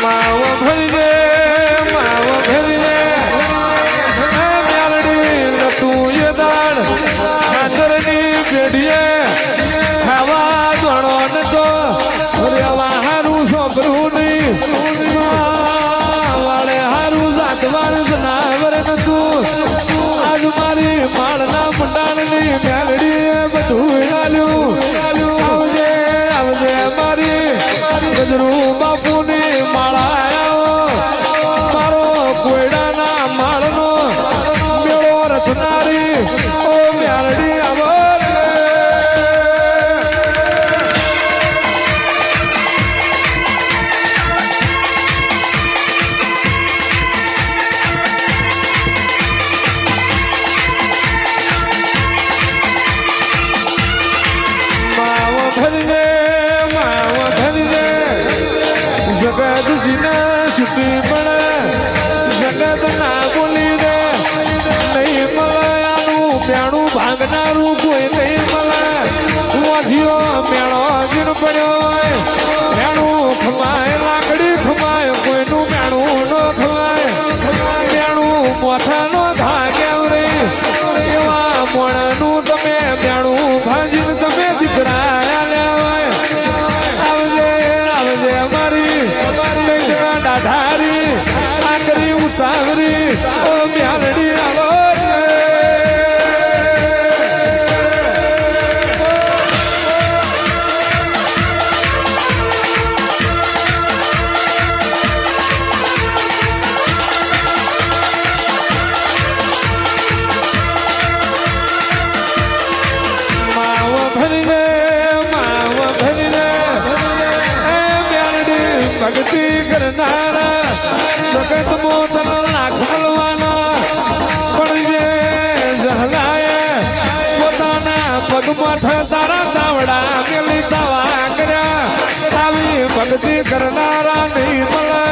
માવો ભરીને મ્યાલડી તું એ દાડ ખાતરની પેઢીએ ખાવા દોડો ને તો રેવા હારું સોંપરું નહીં વાળે હારું જાતવાળ જનાવર નતું આજ મારી માળના મુંડાણની મ્યાલડીએ બધું આલ્યું આવજે આવજે મારી ગજરું બાપુની માળા મારો કોયડાના માળનો મેળો રચનારી ઓ મ્યાલડી આવો જગત જીના સુતી પણ જગત ના બોલી દે નહીં મળ્યાનું પ્યાણું ભાંગનારું કોઈ નહીં મળે વાંચીઓ મેળો ગીર પડ્યો હોય પ્યાણું ખમાય લાકડી ખમાય કોઈનું પ્યાણું ન ખવાય પ્યાણું મોથાનો ભાગ્યા રે એવા મોણાનું તમે પ્યાણું ભાંજીને તમે દીકરા લેવાય આવજે આવજે મારી ધારી આકરી ઉતાવરી ઓ મ્યાલડી આવો માવો ભરીને ભક્તિ કરનારા જગત મોતન લાખ મળવાના પણ જે જહલાએ પોતાના પગમાં તારા તાવડા મેલી તાવા કર્યા આવી ભક્તિ કરનારા નહીં મળે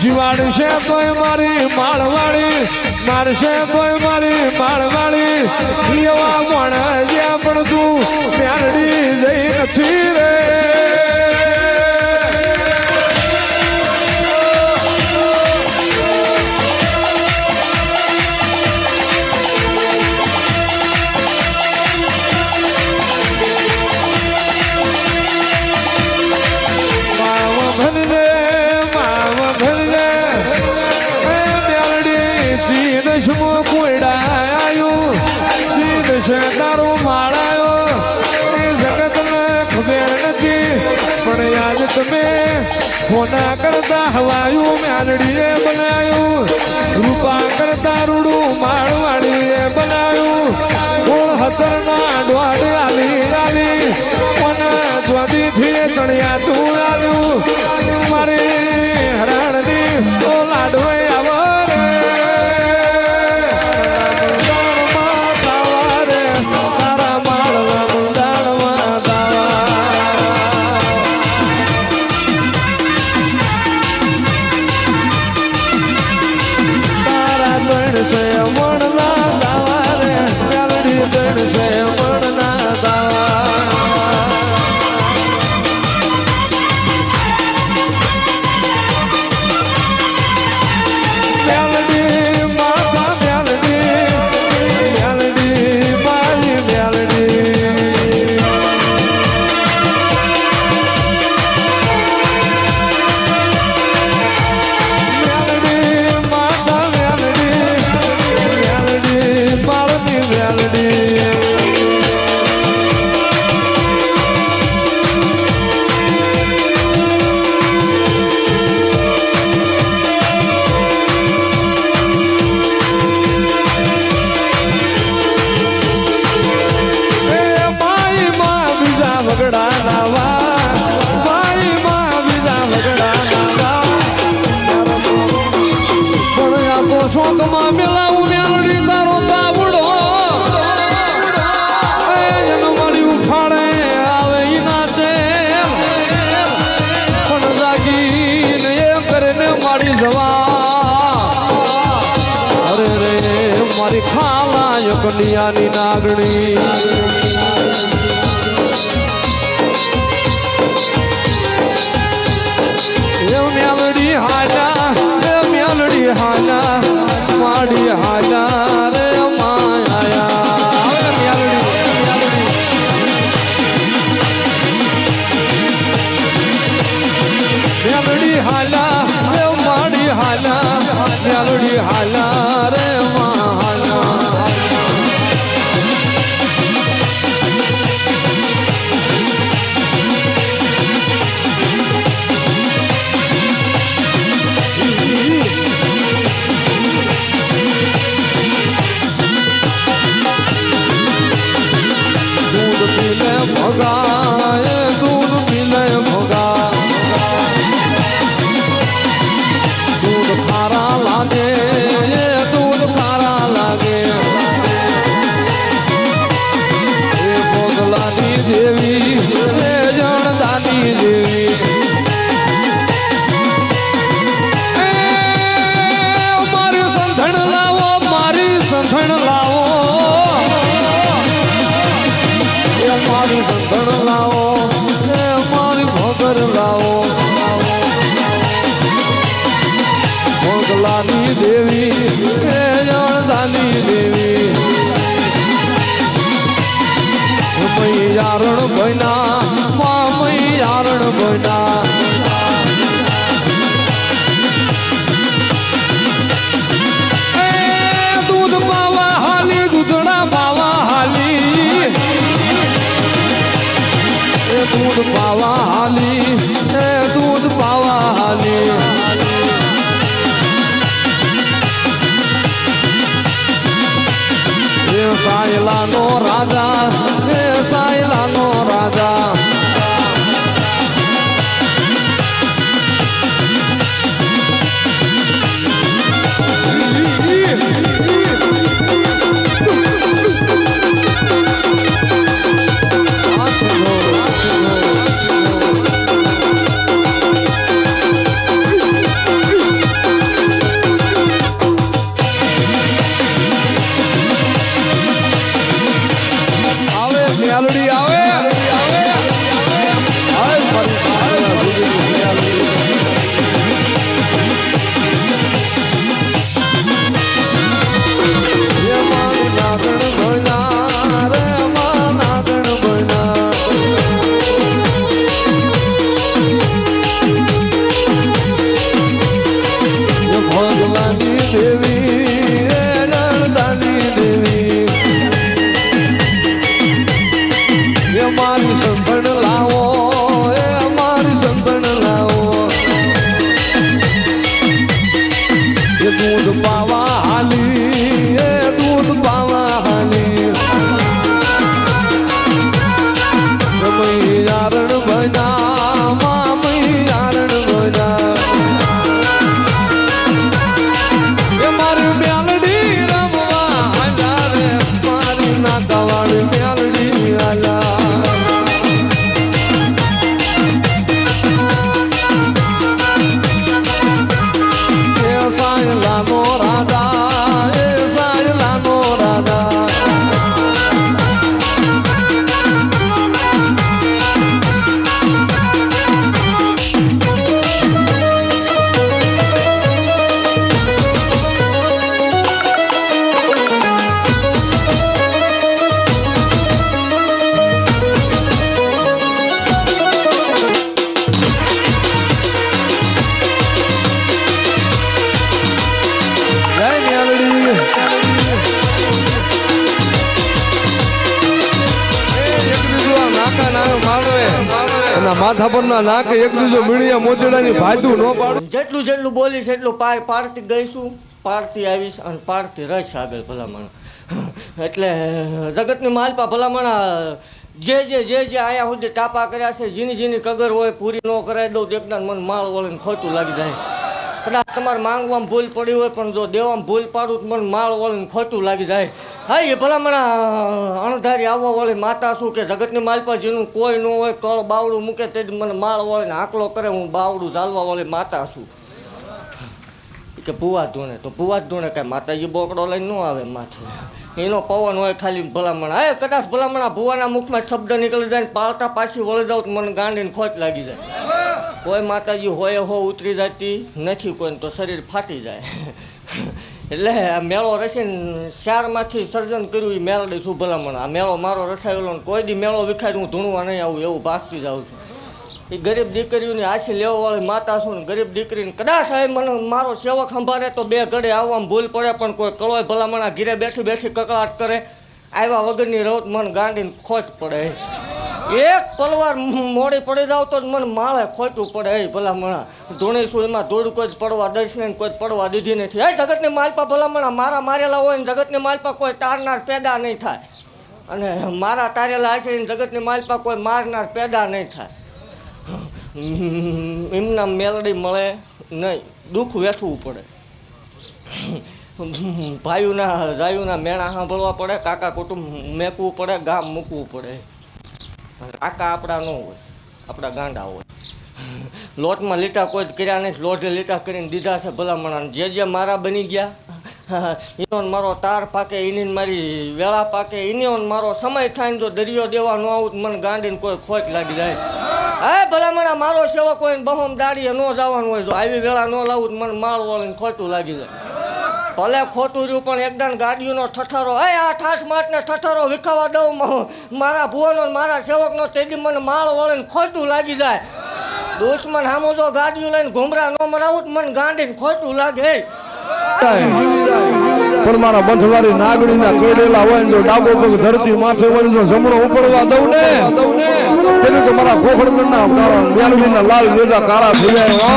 જીવાડશે તોય મારી માળવાળી મારશે તોય મારી માળવાળી એવા પણ જ્યાં પણ તું મ્યાલડી જઈ નથી રે તારો માળાયો એ જગતને ખબર નથી પણ યાદ તમે હોના કરતા હવાયું મ્યાલડીએ બનાવ્યું રૂપા કરતા રૂડું માળવાડીએ બનાવ્યું ગોળ હતરના ડોડ આલી આલી કોના જ્વાદીથી ચણિયા તું આવ્યું મારી હરાણની ઓ લાડવે આવો શોકમાં મેલાવું મ્યાલડી તારો તાબડો મારી ઉફાળે આવે નાચે પણ જાગીને એ કરીને મારી જવા અરે રે મારી ખાલા કન્યાની નાગણી એવું મેલડી હાલા મેલડી હાલા માડી હાલા રે માયા હવે મેલડી હાલા માડી હાલા મેલડી હાલા રે માયા दूध पीले भोगा दूध खारा लागे दूध खारा लागे भोगलानी देवी जणदानी देवी मारी संधण लावो मारी संधण लावो मारी संधण लावो मारी भोगर लावो भोगलानी देवी जणदानी देवी मैयारण बना मैयारण बना दूध पावा हाली दूधड़ा पावा हाली दूध पावा हाली दूध पावा हाली सायला नो राजा सायला नो राजा दूध पावा हाली दूध पावा हाली मैयारण बना मैयारण बना मारी म्यालडी रमवा आला रे मारी नाकावाड़ी म्यालडी आला सायला नो राजा सायला नो राजा માથા પર ના નાકે એક બીજો મીડિયા મોજડાની ભાજુ ન પાડું જેટલું જેટલું બોલીશ એટલું પારતી ગઈશું પારતી આવીશ અને પારતી રહીશ આગળ ભલામણ એટલે જગતની માલપા ભલામણ જે આયા સુધી ટાપા કર્યા છે જીની કગર હોય પૂરી ન કરાવી દઉં એકદમ મને માળ વળીને ખોટું લાગી જાય કદાચ તમારે માંગવામાં ભૂલ પડી હોય પણ જો દેવામાં ભૂલ પાડું તો મને માળ વળીને ખોટું લાગી જાય હા એ ભલામણ અણધારી આવવા વાળી માતા છું કે જગતની માલપા જેનું કોઈ ન હોય કળ બાવડું મૂકે તે મને માળ વળીને આકલો કરે હું બાવડું ચાલવા વાળી માતા છું કે ભૂવા ધૂણે તો ભૂવા જ ધૂણે કાંઈ માતાજી બોકડો લઈને ન આવે માથે એનો પવન હોય ખાલી ભલામણ હા કદાચ ભલામણ ભૂવાના મુખમાં શબ્દ નીકળી જાય ને પાળતા પાછી વળી જાવ તો મને ગાંડીને ખોટ લાગી જાય કોઈ માતાજી હોય હો ઉતરી જતી નથી, કોઈને તો શરીર ફાટી જાય. એટલે આ મેળો રસીને શારમાંથી સર્જન કર્યું એ મેળડી શું ભલામણ. આ મેળો મારો રસાયેલો ને કોઈ દી મેળો વિખાય હું ધૂણવા નહીં આવું એવું ભાગતી જાઉં છું. એ ગરીબ દીકરીઓની આશી લેવાવાળી માતા છું ને ગરીબ દીકરીને કદાચ સાહેબ મને મારો સેવક સંભાળે તો બે ઘડે આવવામાં ભૂલ પડે, પણ કોઈ કળોય ભલામણા ઘીરે બેઠી બેઠી કકળાટ કરે, આવ્યા વગરની રવત મને ગાંડીને ખોટ પડે. એક પલવાર મોડી પડી જાવ તો મને માળે ખોટું પડે. ભલામણા ધૂણીશું એમાં ધૂળ કોઈ પડવા દર્શન કોઈ પડવા દીધી નથી. એ જગતની માલપા ભલામણા મારા મારેલા હોય ને જગતની માલપા કોઈ તારનાર પેદા નહીં થાય, અને મારા તારેલા હશે ને જગતની માલપા કોઈ મારનાર પેદા નહીં થાય. એમના મેલડી મળે નહીં, દુઃખ વેઠવું પડે. ભાઈઓના જાયુના મેણા સાંભળવા પડે, કાકા કુટુંબ મેકવું પડે, ગામ મૂકવું પડે. કાકા આપણા ન હોય, આપણા ગાંડા હોય. લોટમાં લીટા કોઈ જ કર્યા નહીં, લોઢે લીટા કરીને દીધા છે ભલામણા. જે મારા બની ગયા એનો મારો તાર પાકે, એની મારી વેળા પાકે, એનો મારો સમય થાય ને જો દરિયો દેવા ન આવું મને ગાંડીને કોઈ ખોટ લાગી જાય. હા ભલામણા મારો સેવક હોય ને બહોમ દાડીએ ન જવાનું હોય, જો આવી વેળા ન લાવું મને માળ વળીને ખોટું લાગી જાય. ભલે ખોટું રહ્યું પણ એકદમ ગાડીઓનો ઠઠારો, હે આ ઠાઠ માટને ઠઠારો વિખાવા દઉં મારા ભુવાનો મારા સેવકનો, તેથી મને માળ વળીને ખોટું લાગી જાય. દુશ્મન સામો જો ગાડીઓ લઈને ઘુમરા ન મરાવું મને ગાંડીને ખોટું લાગે. પણ મારા બંધવાળી નાગડીના કેડેલા હોય ને જો ડાબો પગ ધરતી માથે વળી જો જમણો ઉપડવા દઉં ને તેને તો મારા ખોખડગણના તારા મેલડીના લાલ વેજા કાળા થઈ જાય.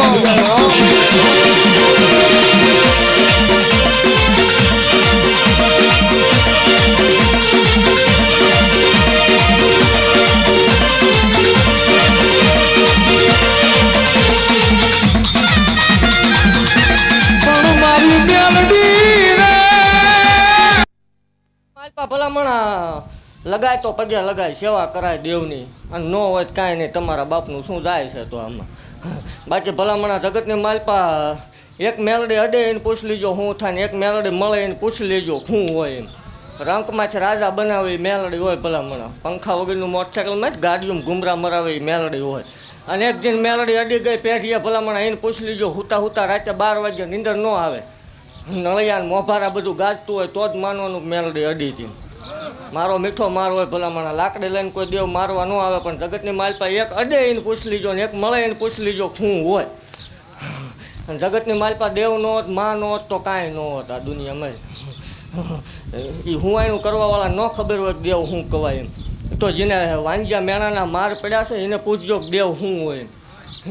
ભલામણા લગાય તો પગે લગાય, સેવા કરાય દેવની, અને ન હોય તો કાંઈ નહીં, તમારા બાપનું શું જાય છે તો આમાં. બાકી ભલામણા જગતની માલપા એક મેલડી અડે એને પૂછ લીજો શું થાય, ને એક મેલડી મળે એને પૂછી લેજો શું હોય. એમ રંકમાંથી રાજા બનાવે મેલડી હોય ભલામણા. પંખા વગરનું મોટરસાઇકલમાં જ ગાડીઓમાં ઘુમરા મરાવે મેલડી હોય. અને એક દિન મેલડી અડી ગઈ પેઢીએ ભલામણા એને પૂછી લીજો હુતા હુતા રાતે 12 વાગ્યા નીંદર ન આવે, નળિયાન મોભારા બધું ગાજતું હોય તો જ માનવાનું મેલડી અડી હતી. મારો મીઠો માર હોય ભલામણા, લાકડી લઈને કોઈ દેવ મારવા ન આવે, પણ જગતની માલપા એક અડે એને પૂછી લીજો ને એક મળે એને પૂછી લીજો શું હોય. અને જગતની માલપા દેવ ન હોત, માં ન હોત તો કાંઈ ન હોત આ દુનિયામાં. એ હુંવાયનું કરવાવાળા ન ખબર હોય દેવ શું કહેવાય એમ. તો જેને વાંજ્યા મેણાના માર પડ્યા છે એને પૂછજો દેવ શું હોય.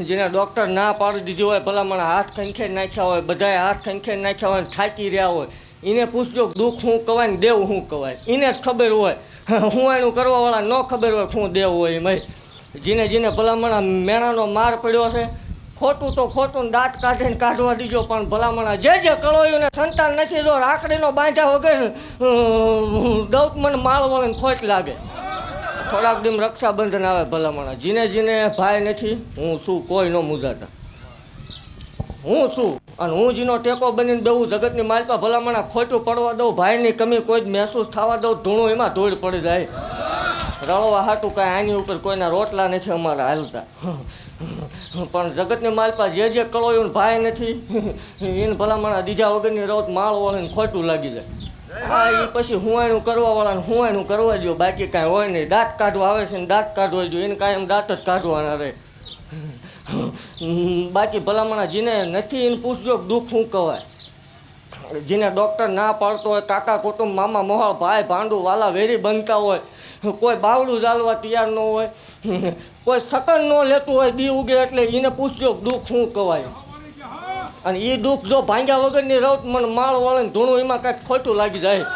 જેને ડૉક્ટર ના પાડી દીધી હોય, ભલામણા હાથ ખંખેરી નાખ્યા હોય, બધાએ હાથ ખંખેરી નાખ્યા હોય, થાકી રહ્યા હોય, એને પૂછજો દુઃખ શું કહેવાય ને દેવ શું કહેવાય. એને જ ખબર હોય, હુંવાયનું કરવાવાળા ન ખબર હોય શું દેવ હોય એમ. જેને જેને ભલામણા મેણાનો માર પડ્યો છે, ખોટું તો ખોટું દાંત કાઢીને કાઢવા દીજો, પણ ભલામણા જે કળોયુંને સંતાન નથી, જો રાખડીનો બાંધ્યા વગર દૌત મને માળ વળીને ખોટ લાગે. થોડાક દિન રક્ષાબંધન આવે ભલામણા, જીને જીને ભાઈ નથી, હું શું કોઈ ન મૂજાતા, હું શું. અને હું જીનો ટેકો બનીને દઉં જગતની માલપા ભલામણા, ખોટું પડવા દઉં, ભાઈની કમી કોઈ જ મહેસૂસ થવા દઉં, ધૂણું એમાં ધૂળ પડી જાય. રળવા હાટું કાંઈ આની ઉપર કોઈના રોટલા નથી અમારા હાલતા, પણ જગતની માલપા જે કળોયું ભાઈ નથી એને ભલામણા દીધા વગરની રવત માળ વળીને ખોટું લાગી જાય. હા એ પછી હુંવાયનું કરવાવાળાને હુંવાયનું કરવા દો, બાકી કાંઈ હોય નહીં. દાંત કાઢવા આવે છે ને દાંત કાઢવા દો, એને કાંઈ એમ દાંત જ કાઢવાના રહે. બાકી ભલામણા જેને નથી એને પૂછજો દુઃખ શું કહેવાય. જેને ડૉક્ટર ના પાડતો હોય, કાકા કુટુંબ મામા મોહાળ ભાઈ ભાંડું વાલા વેરી બનતા હોય, કોઈ બાવડું ચાલવા તૈયાર ન હોય, કોઈ સકન ન લેતું હોય દી ઉગે, એટલે એને પૂછજો દુઃખ શું કહેવાય. અને એ દુઃખ જો ભાંગ્યા વગરની રવત મને માળ વળે ને ધૂણું એમાં કાંઈક ખોટું લાગી જાય.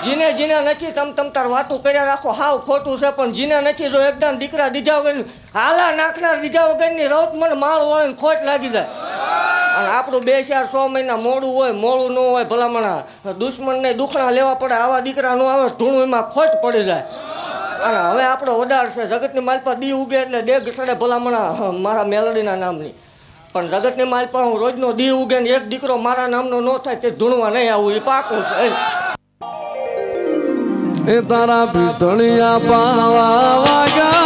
જીને નથી તમ તાર વાતું કર્યા રાખો હાવ ખોટું છે, પણ જીને નથી જો એકદમ દીકરા દીધા વગર હાલા નાખનાર દીધા વગરની રવત મને માળ વળે ને ખોટ લાગી જાય. અને આપણું 2-4 મહિના મોડું હોય, મોડું ન હોય ભલામણા, દુશ્મનને દુખણા લેવા પડે, આવા દીકરા ન આવે ધૂણું એમાં ખોટ પડી જાય. અને હવે આપણો વધાર છે જગતની માલપા દી ઉગે એટલે દેગ સડે ભલામણા મારા મેલડીના નામની, પણ જગતની માલપા હું રોજનો દી ઉગે ને એક દીકરો મારા નામનો ન થાય તે ધૂણવા નહીં આવું, એ પાકું છે. એ તારા પિતળિયા પાવા વાગ્યા